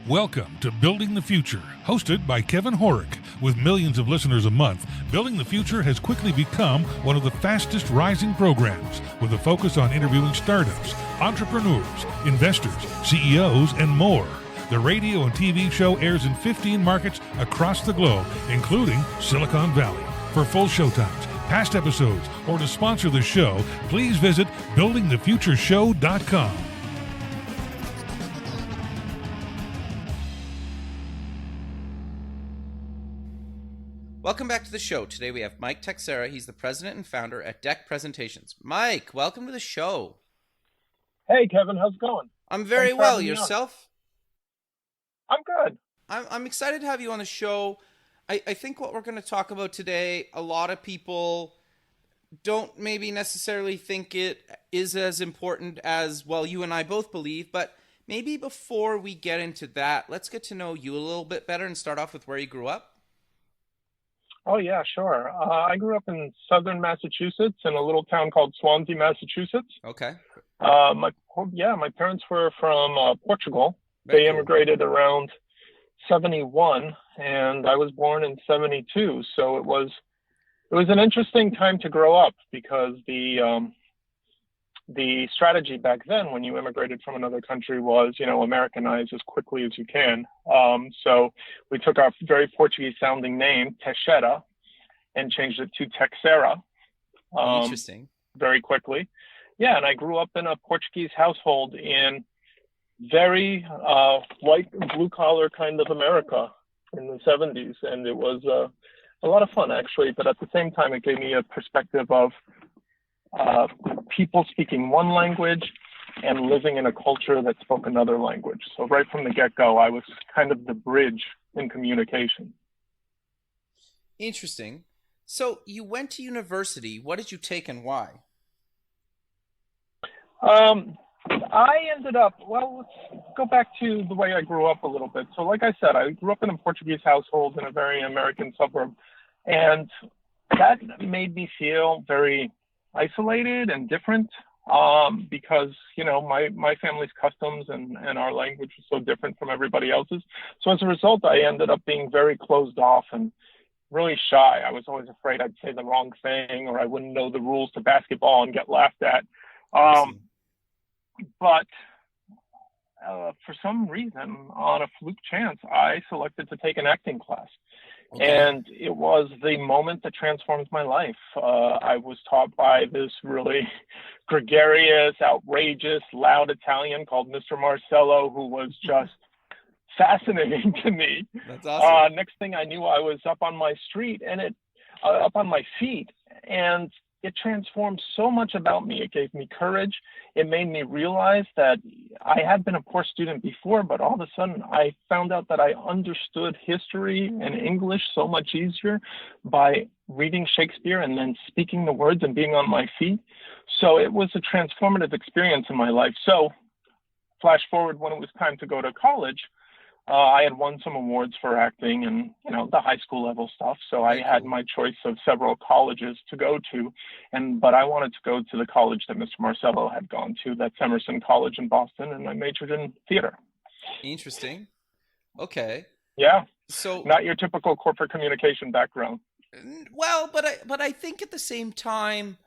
Welcome to Building the Future, hosted by Kevin Horick. With millions of listeners a month, Building the Future has quickly become one of the fastest rising programs, with a focus on interviewing startups, entrepreneurs, investors, CEOs, and more. The radio and TV show airs in 15 markets across the globe, including Silicon Valley. For full showtimes, past episodes, or to sponsor the show, please visit buildingthefutureshow.com. Welcome back to the show. Today we have Mike Teixeira. He's the president and founder at Deck Presentations. Mike, welcome to the show. Hey, Kevin. How's it going? I'm very well. Yourself? I'm good. I'm excited to have you on the show. I think what we're going to talk about today, a lot of people don't maybe necessarily think it is as important as, well, you and I both believe, but maybe before we get into that, let's get to know you a little bit better and start off with where you grew up. Oh, yeah, sure. I grew up in southern Massachusetts in a little town called Swansea, Massachusetts. Okay. My parents were from Portugal. They immigrated around 71, and I was born in 72. So it was an interesting time to grow up because the strategy back then when you immigrated from another country was, Americanize as quickly as you can. So we took our very Portuguese sounding name, Teixeira, and changed it to Teixeira. Interesting. Very quickly. Yeah, and I grew up in a Portuguese household in very white and blue collar kind of America in the 70s. And it was a lot of fun, actually. But at the same time, it gave me a perspective of people speaking one language and living in a culture that spoke another language. So right from the get-go, I was kind of the bridge in communication. Interesting. So you went to university. What did you take and why? I ended up, let's go back to the way I grew up a little bit. So like I said, I grew up in a Portuguese household in a very American suburb, and that made me feel very isolated and different because, my family's customs and our language was so different from everybody else's. So as a result, I ended up being very closed off and really shy. I was always afraid I'd say the wrong thing or I wouldn't know the rules to basketball and get laughed at. But for some reason, on a fluke chance, I selected to take an acting class. Okay. And it was the moment that transformed my life. I was taught by this really gregarious, outrageous, loud Italian called Mr. Marcello, who was just fascinating to me. That's awesome. Next thing I knew, I was up on my street and up on my feet, and it transformed so much about me. It gave me courage. It made me realize that I had been a poor student before, but all of a sudden I found out that I understood history and English so much easier by reading Shakespeare and then speaking the words and being on my feet. So it was a transformative experience in my life. So flash forward when it was time to go to college, I had won some awards for acting and, the high school level stuff. So I had my choice of several colleges to go to. But I wanted to go to the college that Mr. Marcello had gone to. That's Emerson College in Boston. And I majored in theater. Interesting. Okay. Yeah. So not your typical corporate communication background. Well, but I think at the same time,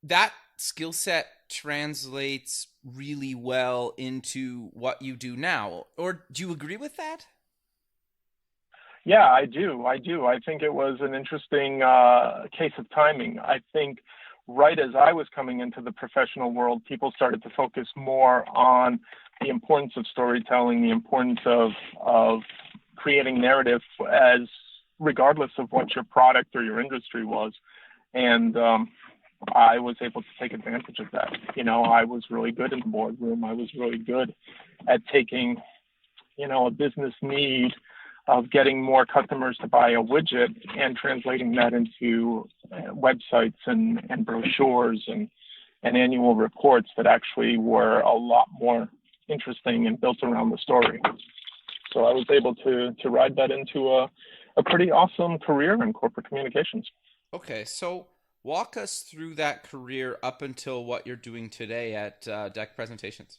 that skill set translates really well into what you do now. Or do you agree with that? Yeah, I do. I think it was an interesting case of timing. I think right as I was coming into the professional world, people started to focus more on the importance of storytelling, the importance of creating narrative as regardless of what your product or your industry was. And I was able to take advantage of that. I was really good in the boardroom. I was really good at taking, a business need of getting more customers to buy a widget and translating that into websites and brochures and annual reports that actually were a lot more interesting and built around the story. So I was able to ride that into a pretty awesome career in corporate communications. Okay, so walk us through that career up until what you're doing today at Deck Presentations.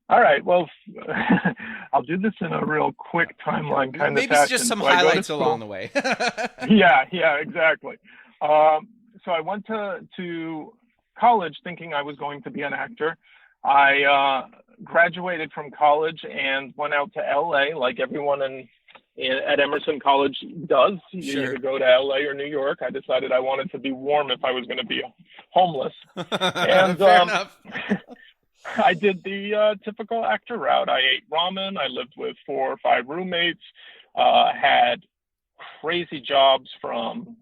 All right. Well, I'll do this in a real quick timeline kind of Maybe fashion. just some So I go to highlights along the school. way. Yeah, exactly. So I went to college thinking I was going to be an actor. I graduated from college and went out to LA like everyone at Emerson College does. You Sure. either go to LA or New York. I decided I wanted to be warm if I was going to be homeless. And Fair enough. I did the typical actor route. I ate ramen. I lived with 4 or 5 roommates. Had crazy jobs from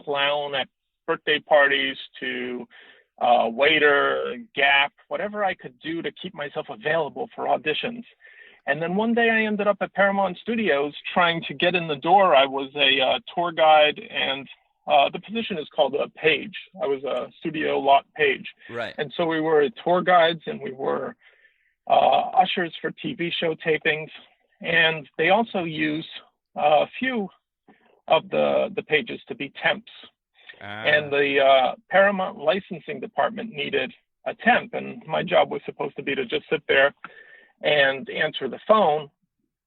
clown at birthday parties to waiter, Gap, whatever I could do to keep myself available for auditions. And then one day I ended up at Paramount Studios trying to get in the door. I was a tour guide, and the position is called a page. I was a studio lot page. Right. And so we were tour guides and we were ushers for TV show tapings. And they also use a few of the pages to be temps. And the Paramount licensing department needed a temp. And my job was supposed to be to just sit there and answer the phone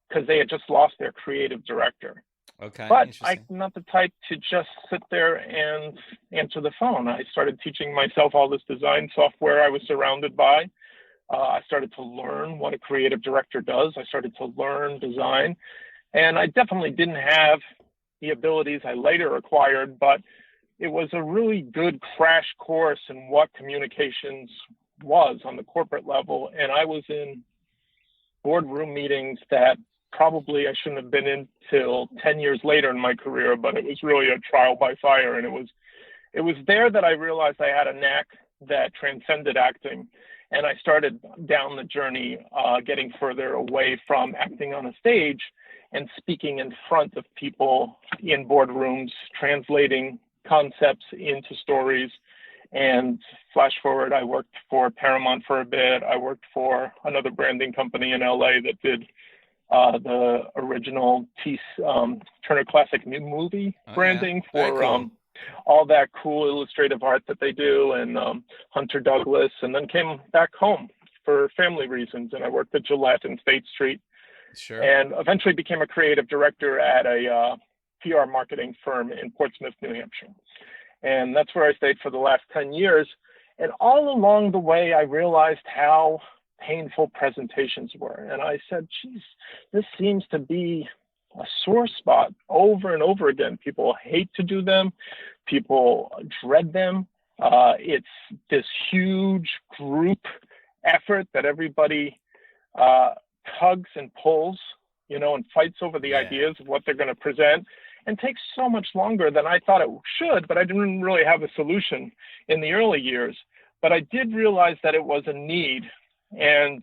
because they had just lost their creative director. Okay. But I'm not the type to just sit there and answer the phone. I started teaching myself all this design software I was surrounded by. I started to learn what a creative director does. I started to learn design. And I definitely didn't have the abilities I later acquired, but it was a really good crash course in what communications was on the corporate level. And I was in boardroom meetings that probably I shouldn't have been in till 10 years later in my career, but it was really a trial by fire. And it was there that I realized I had a knack that transcended acting. And I started down the journey, getting further away from acting on a stage and speaking in front of people in boardrooms, translating concepts into stories. And flash forward, I worked for Paramount for a bit. I worked for another branding company in LA that did the original Turner Classic movie branding for cool. All that cool illustrative art that they do, and Hunter Douglas, and then came back home for family reasons. And I worked at Gillette and State Street. Sure. And eventually became a creative director at a PR marketing firm in Portsmouth, New Hampshire. And that's where I stayed for the last 10 years. And all along the way, I realized how painful presentations were. And I said, geez, this seems to be a sore spot over and over again. People hate to do them. People dread them. It's this huge group effort that everybody tugs and pulls, and fights over the ideas of what they're going to present, and takes so much longer than I thought it should, but I didn't really have a solution in the early years. But I did realize that it was a need. And,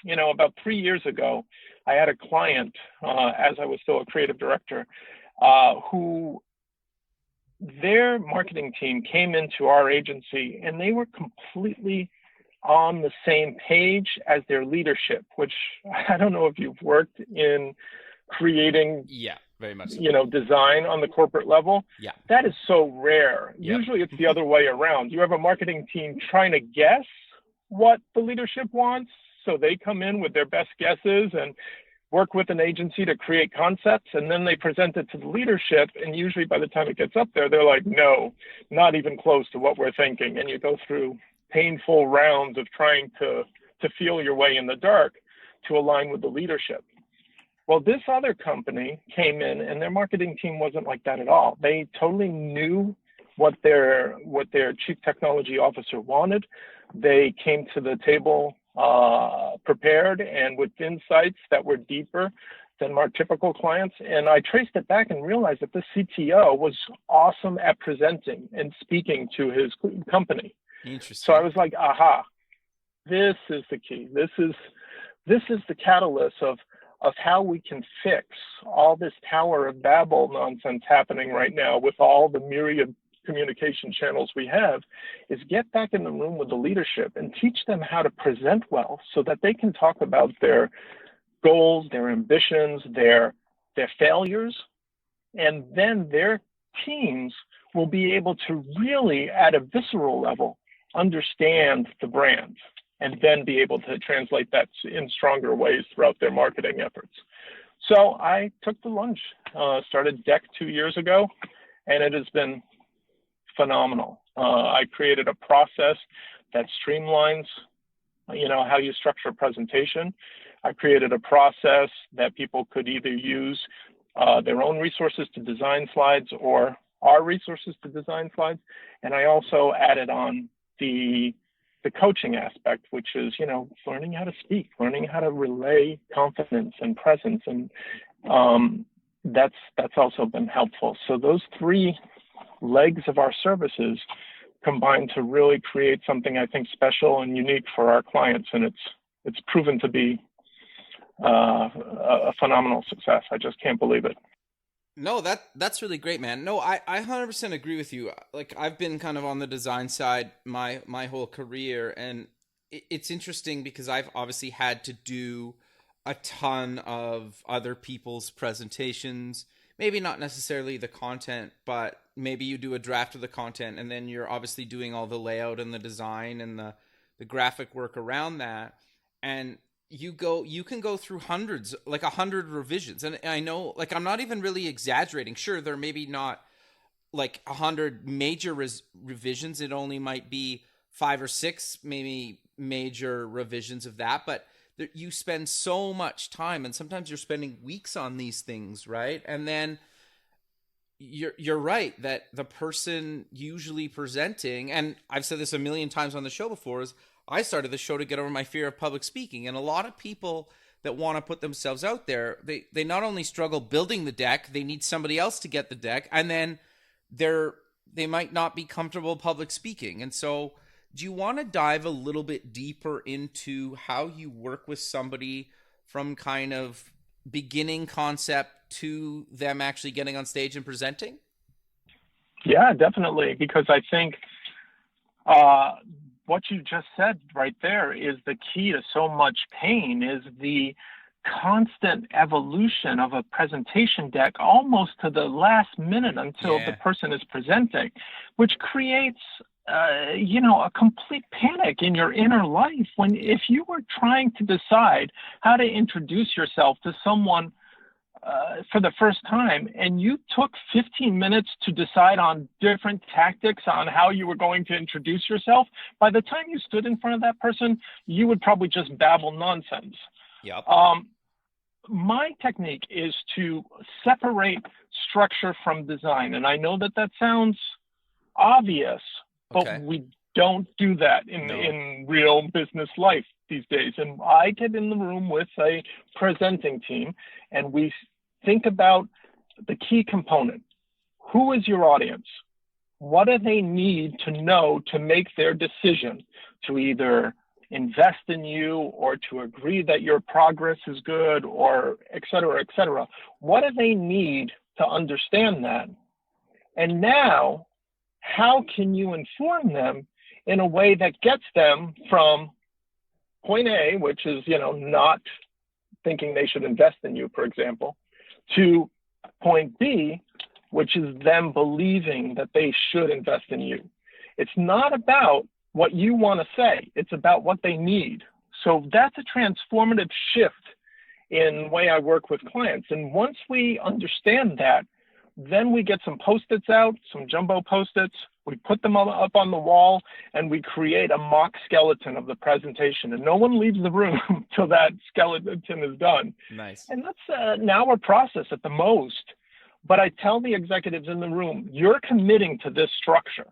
about 3 years ago, I had a client, as I was still a creative director, who their marketing team came into our agency and they were completely on the same page as their leadership, which I don't know if you've worked in creating very much design on the corporate level. Yeah. That is so rare. Yep. Usually it's the other way around. You have a marketing team trying to guess what the leadership wants, so they come in with their best guesses and work with an agency to create concepts, and then they present it to the leadership, and usually by the time it gets up there, they're like, no, not even close to what we're thinking. And you go through painful rounds of trying to feel your way in the dark to align with the leadership. Well, this other company came in and their marketing team wasn't like that at all. They totally knew what their chief technology officer wanted. They came to the table prepared and with insights that were deeper than our typical clients. And I traced it back and realized that the CTO was awesome at presenting and speaking to his company. Interesting. So I was like, aha, this is the key. This is the catalyst of how we can fix all this Tower of Babel nonsense happening right now with all the myriad communication channels we have, is get back in the room with the leadership and teach them how to present well so that they can talk about their goals, their ambitions, their failures, and then their teams will be able to really, at a visceral level, understand the brand. and then be able to translate that in stronger ways throughout their marketing efforts. So I took the lunge, started Deck 2 years ago, and it has been phenomenal. I created a process that streamlines, how you structure a presentation. I created a process that people could either use their own resources to design slides or our resources to design slides. And I also added on the coaching aspect, which is, learning how to speak, learning how to relay confidence and presence. And that's also been helpful. So those 3 legs of our services combine to really create something I think special and unique for our clients. And it's proven to be a phenomenal success. I just can't believe it. No, that's really great, man. No, I 100% agree with you. Like, I've been kind of on the design side my whole career, and it's interesting because I've obviously had to do a ton of other people's presentations. Maybe not necessarily the content, but maybe you do a draft of the content, and then you're obviously doing all the layout and the design and the graphic work around that. And you can go through hundreds, like 100 revisions. And I know, like, I'm not even really exaggerating. Sure, there may be not like 100 major revisions. It only might be 5 or 6 maybe major revisions of that. But you spend so much time, and sometimes you're spending weeks on these things, right? And then you're right that the person usually presenting, and I've said this a million times on the show before, is I started the show to get over my fear of public speaking. And a lot of people that want to put themselves out there, they not only struggle building the deck, they need somebody else to get the deck, and then they might not be comfortable public speaking. And so do you want to dive a little bit deeper into how you work with somebody from kind of beginning concept to them actually getting on stage and presenting? Yeah, definitely. Because I think what you just said right there is the key to so much pain, is the constant evolution of a presentation deck almost to the last minute until the person is presenting, which creates a complete panic in your inner life if you were trying to decide how to introduce yourself to someone for the first time, and you took 15 minutes to decide on different tactics on how you were going to introduce yourself. By the time you stood in front of that person, you would probably just babble nonsense. Yep. My technique is to separate structure from design. And I know that sounds obvious, but we don't do that in real business life these days. And I get in the room with a presenting team, and we think about the key component. Who is your audience? What do they need to know to make their decision to either invest in you or to agree that your progress is good, or et cetera, et cetera? What do they need to understand that? And now, how can you inform them in a way that gets them from point A, which is, not thinking they should invest in you, for example, to point B, which is them believing that they should invest in you? It's not about what you want to say. It's about what they need. So that's a transformative shift in the way I work with clients. And once we understand that, then we get some Post-its out, some jumbo Post-its, we put them up on the wall, and we create a mock skeleton of the presentation. And no one leaves the room till that skeleton is done. Nice. And that's an hour process at the most. But I tell the executives in the room, you're committing to this structure.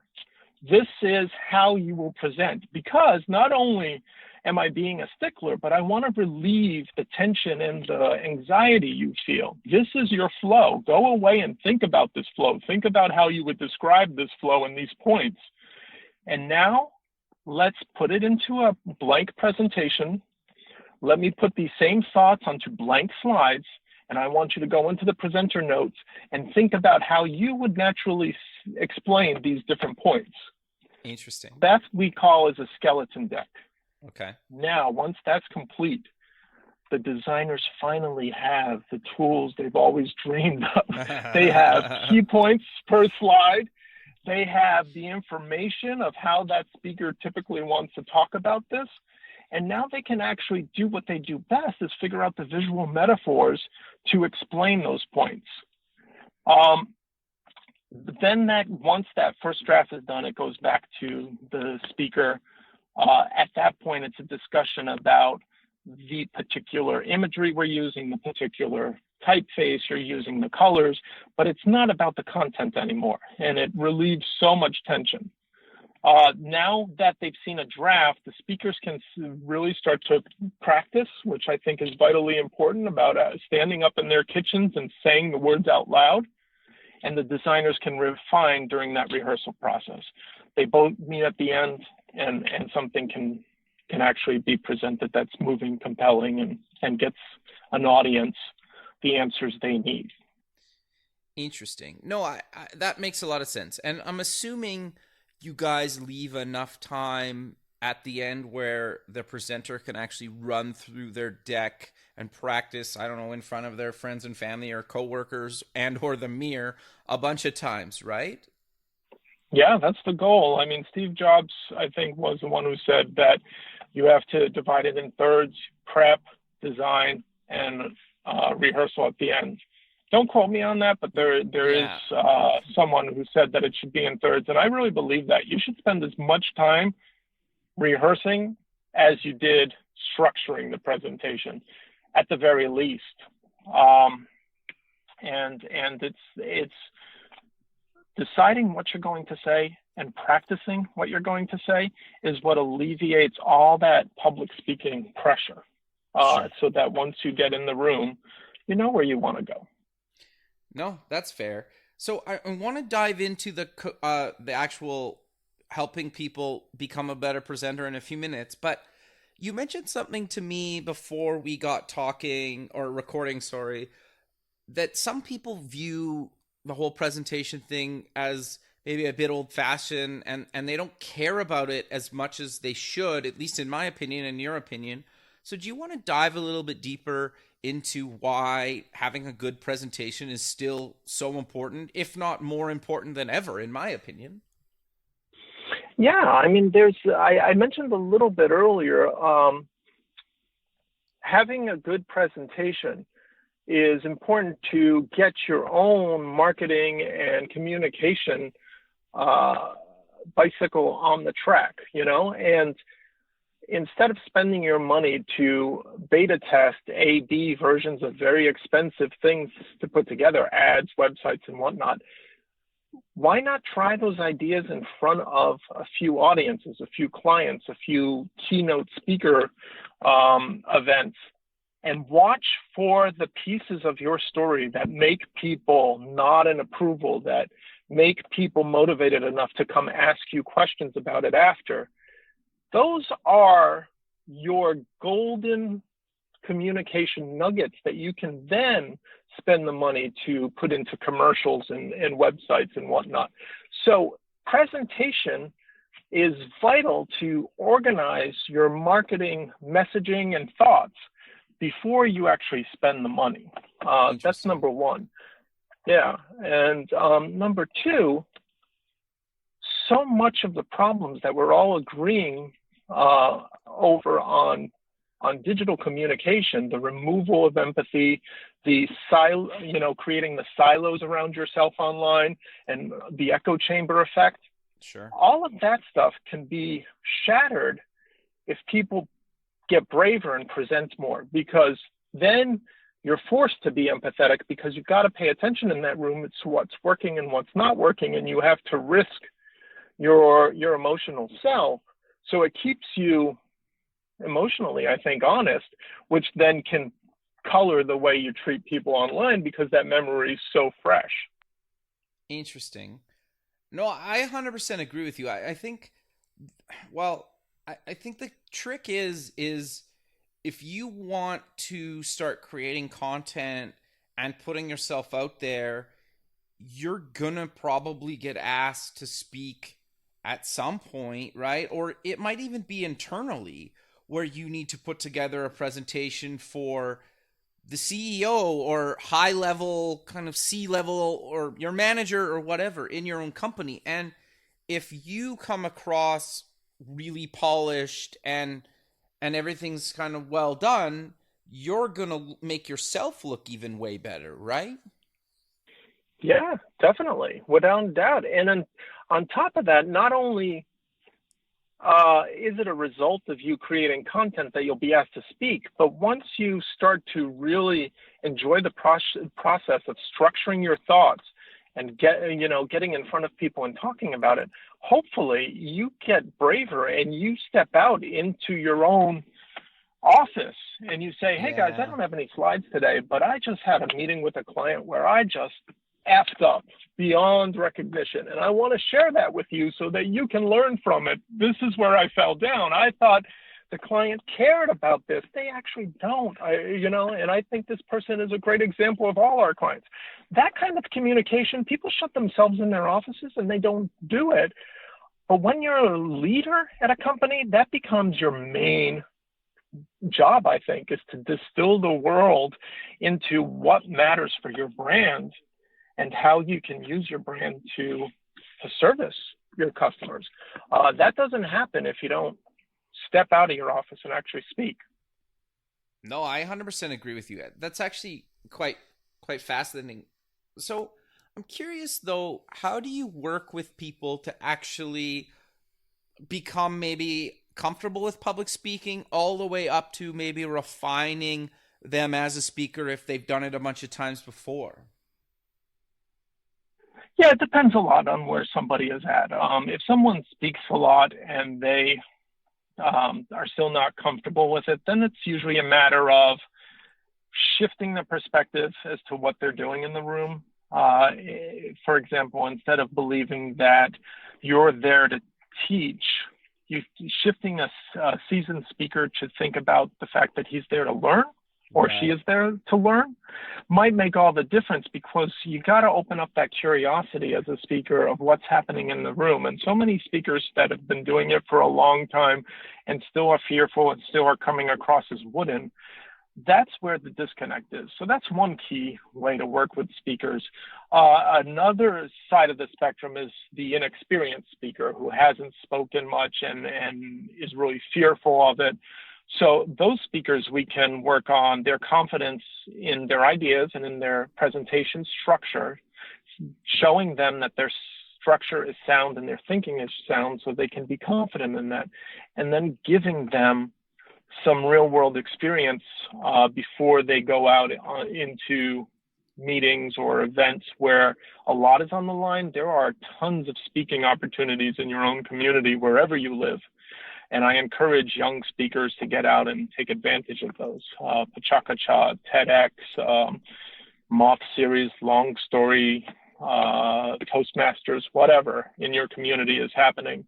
This is how you will present, because not only am I being a stickler, but I want to relieve the tension and the anxiety you feel. This is your flow. Go away and think about this flow. Think about how you would describe this flow and these points. And now let's put it into a blank presentation. Let me put these same thoughts onto blank slides. And I want you to go into the presenter notes and think about how you would naturally explain these different points. Interesting. That we call as a skeleton deck. Okay. Now, once that's complete, the designers finally have the tools they've always dreamed of. They have key points per slide. They have the information of how that speaker typically wants to talk about this. And now they can actually do what they do best, is figure out the visual metaphors to explain those points. Then once that first draft is done, it goes back to the speaker. At that point, it's a discussion about the particular imagery we're using, the particular typeface you're using, the colors, but it's not about the content anymore, and it relieves so much tension. Now that they've seen a draft, the speakers can really start to practice, which I think is vitally important, about standing up in their kitchens and saying the words out loud, and the designers can refine during that rehearsal process. They both meet at the end, and something can actually be presented that's moving, compelling, and gets an audience the answers they need. Interesting. No, I that makes a lot of sense. And I'm assuming you guys leave enough time at the end where the presenter can actually run through their deck and practice, I don't know, in front of their friends and family or coworkers and or the mirror a bunch of times, right? Yeah, that's the goal. I mean, Steve Jobs, I think, was the one who said that you have to divide it in thirds: prep, design, and rehearsal at the end. Don't quote me on that, but there is someone who said that it should be in thirds, and I really believe that. You should spend as much time rehearsing as you did structuring the presentation, at the very least. And it's deciding what you're going to say and practicing what you're going to say is what alleviates all that public speaking pressure. Sure. So that once you get in the room, you know where you want to go. No, that's fair. So I want to dive into the actual helping people become a better presenter in a few minutes, but you mentioned something to me before we got talking or recording, sorry, that some people view the whole presentation thing as maybe a bit old-fashioned, and they don't care about it as much as they should, at least in my opinion and your opinion. So do you want to dive a little bit deeper into why having a good presentation is still so important, if not more important than ever, in my opinion? Yeah, I mean, I mentioned a little bit earlier, having a good presentation is important to get your own marketing and communication bicycle on the track, and instead of spending your money to beta test A/B versions of very expensive things to put together, ads, websites, and whatnot, why not try those ideas in front of a few audiences, a few clients, a few keynote speaker events, and watch for the pieces of your story that make people nod in approval, that make people motivated enough to come ask you questions about it after. Those are your golden communication nuggets that you can then spend the money to put into commercials and websites and whatnot. So presentation is vital to organize your marketing messaging and thoughts before you actually spend the money. That's number one. Yeah. And number two, so much of the problems that we're all agreeing over on digital communication, the removal of empathy, creating the silos around yourself online, and the echo chamber effect. Sure. All of that stuff can be shattered if people get braver and present more, because then you're forced to be empathetic, because you've got to pay attention in that room to what's working and what's not working, and you have to risk your emotional self. So it keeps you emotionally, I think, honest, which then can color the way you treat people online, because that memory is so fresh. Interesting. No, I 100% agree with you. I think, I think the trick is if you want to start creating content and putting yourself out there, you're gonna probably get asked to speak at some point, right? Or it might even be internally, where you need to put together a presentation for the CEO or high level, kind of C-level, or your manager or whatever in your own company. And if you come across really polished and and everything's kind of well done, you're going to make yourself look even way better, right? Yeah, definitely, without a doubt. And then on top of that, not only is it a result of you creating content that you'll be asked to speak, but once you start to really enjoy the process of structuring your thoughts and getting in front of people and talking about it, hopefully you get braver and you step out into your own office and you say, hey guys, I don't have any slides today, but I just had a meeting with a client where I just effed up beyond recognition, and I want to share that with you so that you can learn from it. This is where I fell down. I thought the client cared about this. They actually don't. And I think this person is a great example of all our clients. That kind of communication, people shut themselves in their offices and they don't do it. But when you're a leader at a company, that becomes your main job, I think, is to distill the world into what matters for your brand and how you can use your brand to service your customers. That doesn't happen if you don't step out of your office and actually speak. No, I 100% agree with you. That's actually quite fascinating. So I'm curious, though, how do you work with people to actually become maybe comfortable with public speaking all the way up to maybe refining them as a speaker if they've done it a bunch of times before? Yeah, it depends a lot on where somebody is at. If someone speaks a lot and they are still not comfortable with it, then it's usually a matter of shifting the perspective as to what they're doing in the room. For example, instead of believing that you're there to teach, you shifting a seasoned speaker to think about the fact that he's there to learn, or she is there to learn, might make all the difference, because you got to open up that curiosity as a speaker of what's happening in the room. And so many speakers that have been doing it for a long time and still are fearful and still are coming across as wooden, that's where the disconnect is. So that's one key way to work with speakers. Another side of the spectrum is the inexperienced speaker who hasn't spoken much and is really fearful of it. So those speakers, we can work on their confidence in their ideas and in their presentation structure, showing them that their structure is sound and their thinking is sound so they can be confident in that, and then giving them some real world experience before they go out into meetings or events where a lot is on the line. There are tons of speaking opportunities in your own community wherever you live. And I encourage young speakers to get out and take advantage of those. Pachakacha, TEDx, Moth Series, Long Story, Toastmasters, whatever in your community is happening.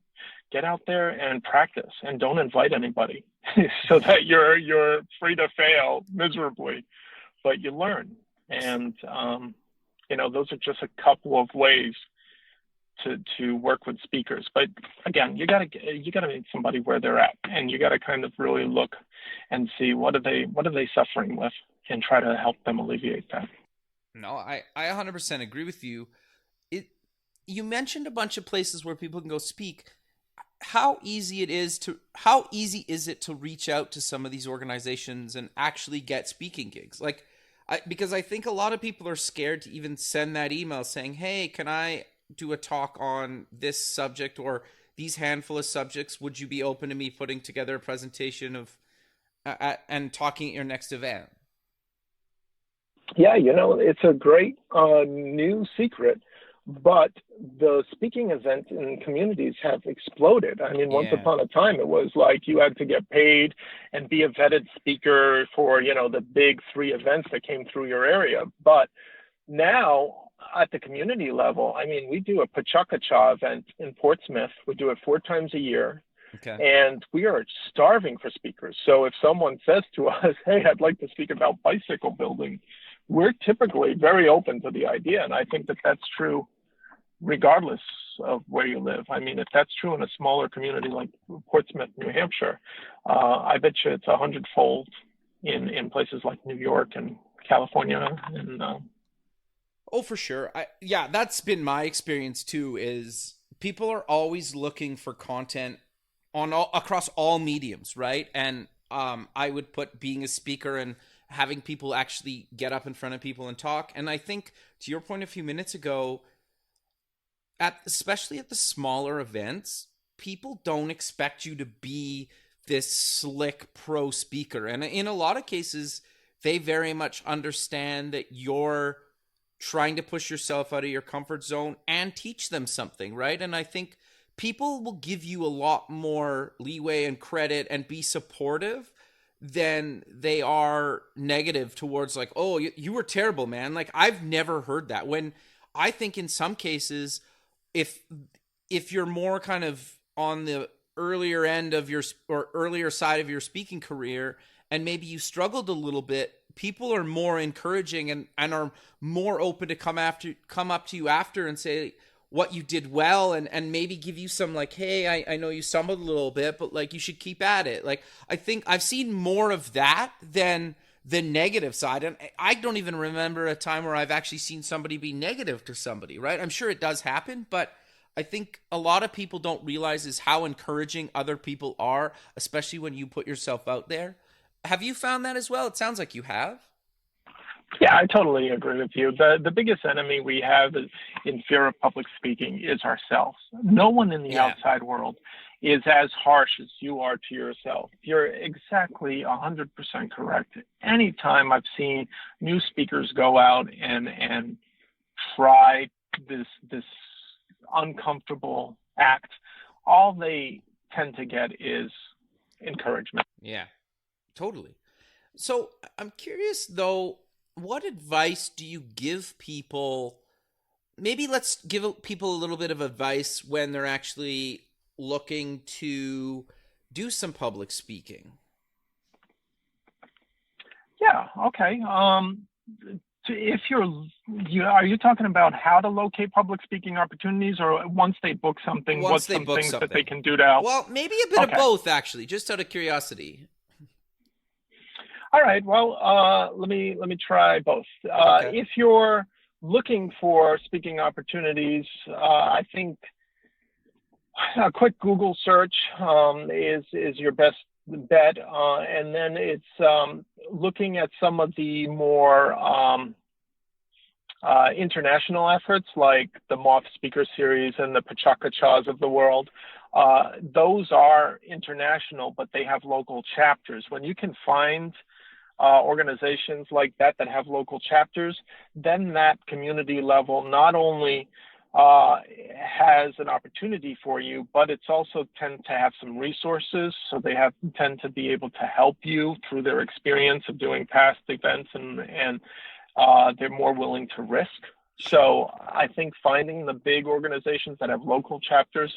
Get out there and practice, and don't invite anybody so that you're free to fail miserably, but you learn. And, those are just a couple of ways to work with speakers. But again, you gotta meet somebody where they're at, and you gotta kind of really look and see what are they suffering with, and try to help them alleviate that. No, I 100% agree with you. You mentioned a bunch of places where people can go speak. How easy is it to reach out to some of these organizations and actually get speaking gigs? Because I think a lot of people are scared to even send that email saying, hey, can I do a talk on this subject or these handful of subjects? Would you be open to me putting together a presentation of and talking at your next event? Yeah, it's a great new secret, but the speaking events in communities have exploded. I mean, once upon a time, it was like you had to get paid and be a vetted speaker for, the big 3 events that came through your area. But now, at the community level, I mean, we do a Pachakacha event in Portsmouth. We do it 4 times a year. Okay. And we are starving for speakers. So if someone says to us, hey, I'd like to speak about bicycle building, we're typically very open to the idea. And I think that that's true regardless of where you live. I mean, if that's true in a smaller community like Portsmouth, New Hampshire, I bet you it's 100-fold in places like New York and California and Oh, for sure. That's been my experience too, is people are always looking for content across all mediums, right? And I would put being a speaker and having people actually get up in front of people and talk. And I think to your point a few minutes ago, especially at the smaller events, people don't expect you to be this slick pro speaker. And in a lot of cases, they very much understand that you're trying to push yourself out of your comfort zone and teach them something, right? And I think people will give you a lot more leeway and credit and be supportive than they are negative towards, like, oh, you were terrible, man. Like, I've never heard that. When I think in some cases, if you're more kind of on the earlier end of your, or earlier side of your speaking career, and maybe you struggled a little bit, people are more encouraging and are more open to come up to you after and say what you did well, and maybe give you some, like, hey, I know you stumbled a little bit, but like, you should keep at it. Like, I think I've seen more of that than the negative side. And I don't even remember a time where I've actually seen somebody be negative to somebody, right? I'm sure it does happen, but I think a lot of people don't realize is how encouraging other people are, especially when you put yourself out there. Have you found that as well? It sounds like you have. Yeah, I totally agree with you. The biggest enemy we have in fear of public speaking is ourselves. No one in the outside world is as harsh as you are to yourself. You're exactly 100% correct. Anytime I've seen new speakers go out and try this uncomfortable act, all they tend to get is encouragement. Yeah, totally. So I'm curious though, what advice do you give people? Maybe let's give people a little bit of advice when they're actually looking to do some public speaking. Yeah, okay. If are you talking about how to locate public speaking opportunities, or once they book something, what's some things that they can do to help? Well, maybe a bit of both, actually, just out of curiosity. All right. Well, let me try both. If you're looking for speaking opportunities, I think a quick Google search is your best bet, and then it's looking at some of the more international efforts, like the Moth Speaker Series and the Pachaka-Chas of the world. Those are international, but they have local chapters. When you can find organizations like that have local chapters, then that community level not only has an opportunity for you, but it's also tend to have some resources. So they tend to be able to help you through their experience of doing past events, and they're more willing to risk. So I think finding the big organizations that have local chapters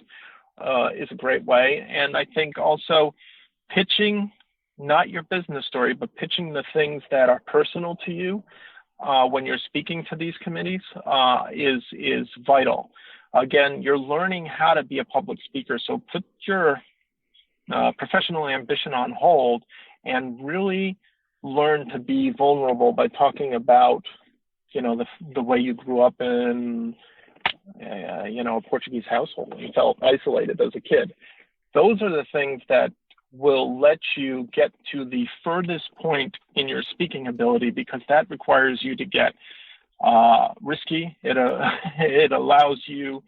is a great way. And I think also pitching, not your business story, but pitching the things that are personal to you when you're speaking to these committees is vital. Again, you're learning how to be a public speaker, so put your professional ambition on hold and really learn to be vulnerable by talking about, the way you grew up in, a Portuguese household. You felt isolated as a kid. Those are the things that will let you get to the furthest point in your speaking ability, because that requires you to get risky. It allows you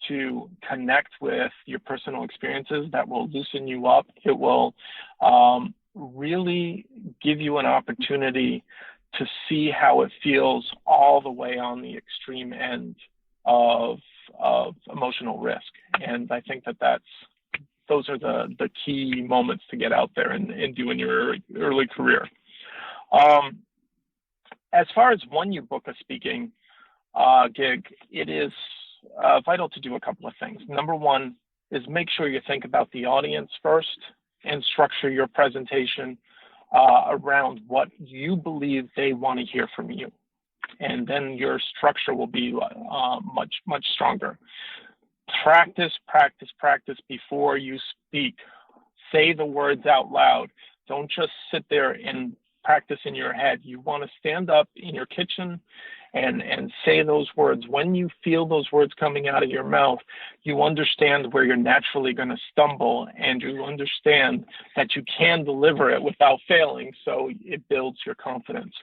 to connect with your personal experiences that will loosen you up. It will really give you an opportunity to see how it feels all the way on the extreme end of emotional risk. And I think those are the key moments to get out there and do in your early career. As far as when you book a speaking gig, it is vital to do a couple of things. Number one is make sure you think about the audience first and structure your presentation around what you believe they want to hear from you. And then your structure will be much, much stronger. Practice before you speak. Say the words out loud. Don't just sit there and practice in your head. You want to stand up in your kitchen and say those words. When you feel those words coming out of your mouth, you understand where you're naturally going to stumble, and you understand that you can deliver it without failing, so it builds your confidence.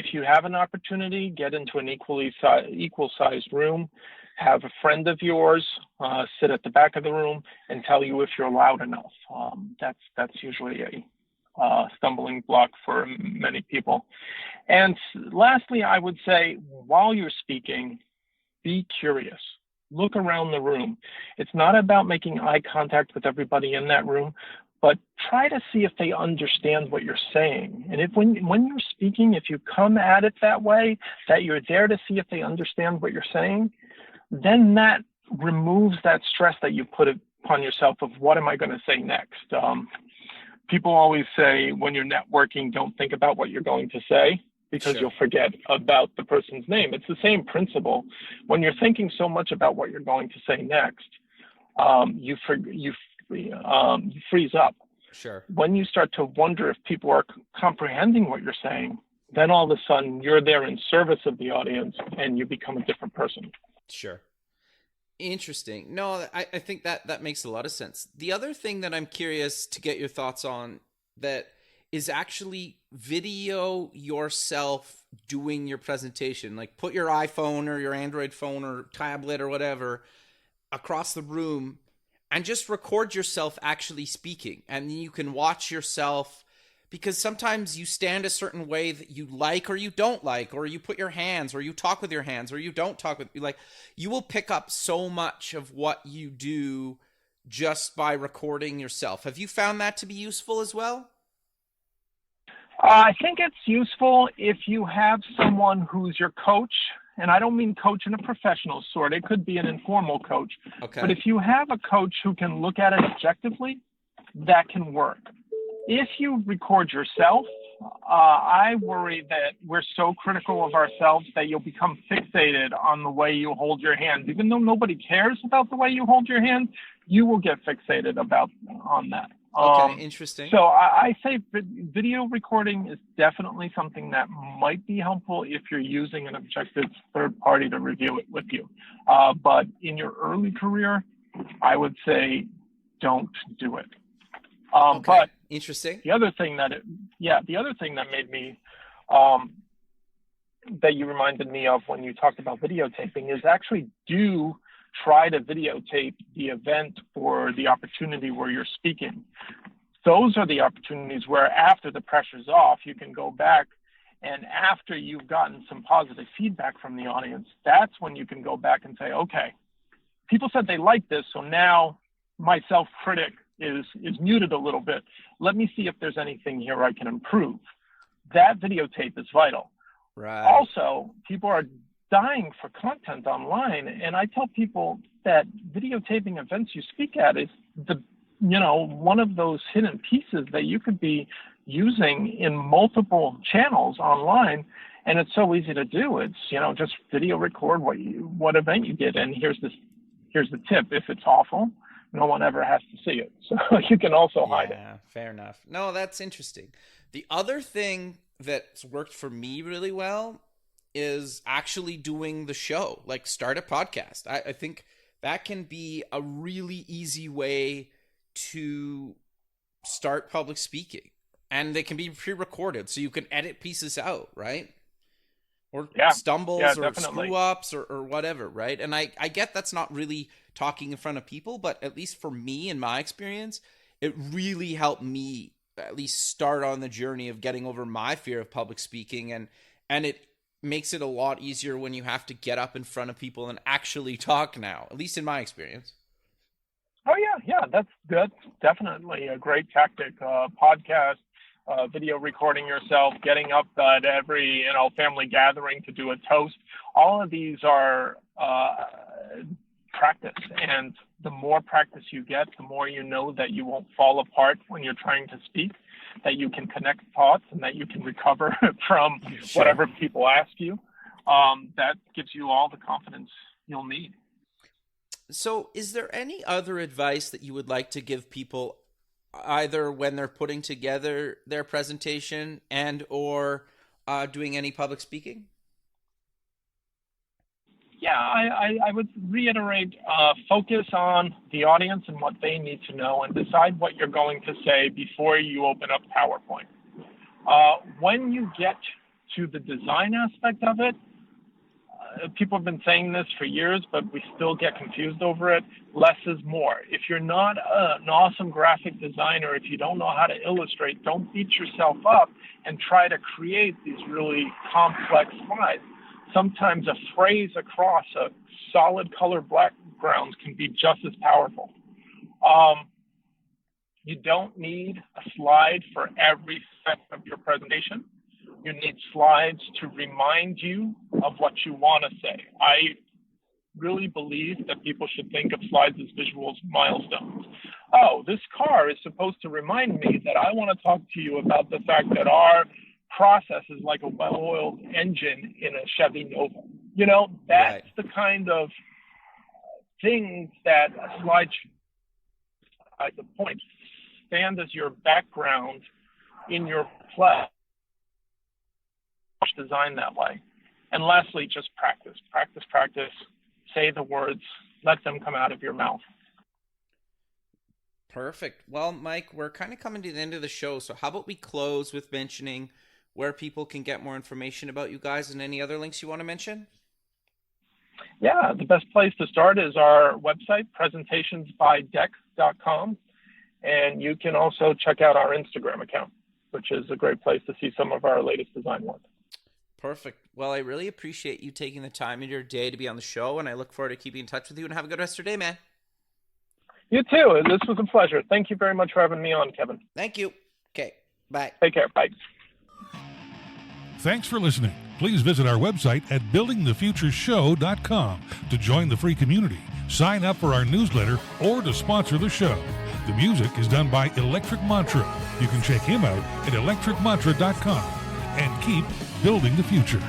If you have an opportunity, get into an equal-sized room, have a friend of yours sit at the back of the room and tell you if you're loud enough. That's usually a stumbling block for many people. And lastly, I would say, while you're speaking, be curious. Look around the room. It's not about making eye contact with everybody in that room, but try to see if they understand what you're saying. And if when you're speaking, if you come at it that way, that you're there to see if they understand what you're saying, then that removes that stress that you put upon yourself of what am I going to say next. People always say when you're networking, don't think about what you're going to say, because you'll forget about the person's name. It's the same principle. When you're thinking so much about what you're going to say next, you freeze up. Sure. When you start to wonder if people are comprehending what you're saying, then all of a sudden you're there in service of the audience and you become a different person. Sure. Interesting. No, I think that makes a lot of sense. The other thing that I'm curious to get your thoughts on that is actually video yourself doing your presentation. Like put your iPhone or your Android phone or tablet or whatever across the room and just record yourself actually speaking. And then you can watch yourself, because sometimes you stand a certain way that you like or you don't like, or you put your hands, or you talk with your hands, or you don't talk with, like, you will pick up so much of what you do just by recording yourself. Have you found that to be useful as well? I think it's useful if you have someone who's your coach, and I don't mean coach in a professional sort. It could be an informal coach. Okay. But if you have a coach who can look at it objectively, that can work. If you record yourself, I worry that we're so critical of ourselves that you'll become fixated on the way you hold your hand. Even though nobody cares about the way you hold your hand, you will get fixated on that. Okay, interesting. So I say video recording is definitely something that might be helpful if you're using an objective third party to review it with you. But in your early career, I would say don't do it. Okay, but interesting. The other thing that made me, that you reminded me of when you talked about videotaping is actually do try to videotape the event or the opportunity where you're speaking. Those are the opportunities where after the pressure's off, you can go back, and after you've gotten some positive feedback from the audience, that's when you can go back and say, okay, people said they liked this, so now my self-critic is muted a little bit. Let me see if there's anything here I can improve. That videotape is vital. Right. Also, people are dying for content online, and I tell people that videotaping events you speak at is one of those hidden pieces that you could be using in multiple channels online, and it's so easy to do. It's just video record what event you did, and here's the tip: if it's awful, no one ever has to see it, so you can also hide it. Yeah, fair enough. No, that's interesting. The other thing that's worked for me really well is actually doing the show, like start a podcast. I think that can be a really easy way to start public speaking, and they can be pre-recorded, so you can edit pieces out, right? Or stumbles or screw-ups or whatever, right? And I get that's not really talking in front of people, but at least for me, in my experience, it really helped me at least start on the journey of getting over my fear of public speaking, and it makes it a lot easier when you have to get up in front of people and actually talk now, at least in my experience. Oh, yeah, that's definitely a great tactic. Podcast, video recording yourself, getting up at every family gathering to do a toast. All of these are practice, and the more practice you get, the more you know that you won't fall apart when you're trying to speak, that you can connect thoughts, and that you can recover from whatever people ask you. That gives you all the confidence you'll need. So is there any other advice that you would like to give people either when they're putting together their presentation and or doing any public speaking? Yeah, I would reiterate, focus on the audience and what they need to know and decide what you're going to say before you open up PowerPoint. When you get to the design aspect of it, people have been saying this for years, but we still get confused over it. Less is more. If you're not an awesome graphic designer, if you don't know how to illustrate, don't beat yourself up and try to create these really complex slides. Sometimes a phrase across a solid color background can be just as powerful. You don't need a slide for every step of your presentation. You need slides to remind you of what you want to say. I really believe that people should think of slides as visual milestones. Oh, this car is supposed to remind me that I want to talk to you about the fact that our process is like a well-oiled engine in a Chevy Nova. You know, that's the kind of things that a slide should, the point, stand as your background in your play. Design that way. And lastly, just practice. Say the words, let them come out of your mouth. Perfect. Well, Mike, we're kind of coming to the end of the show, so how about we close with mentioning where people can get more information about you guys and any other links you want to mention? Yeah, the best place to start is our website, presentationsbydeck.com. And you can also check out our Instagram account, which is a great place to see some of our latest design work. Perfect. Well, I really appreciate you taking the time in your day to be on the show, and I look forward to keeping in touch with you, and have a good rest of your day, man. You too. This was a pleasure. Thank you very much for having me on, Kevin. Thank you. Okay. Bye. Take care. Bye. Thanks for listening. Please visit our website at buildingthefutureshow.com to join the free community, sign up for our newsletter, or to sponsor the show. The music is done by Electric Mantra. You can check him out at electricmantra.com and keep building the future.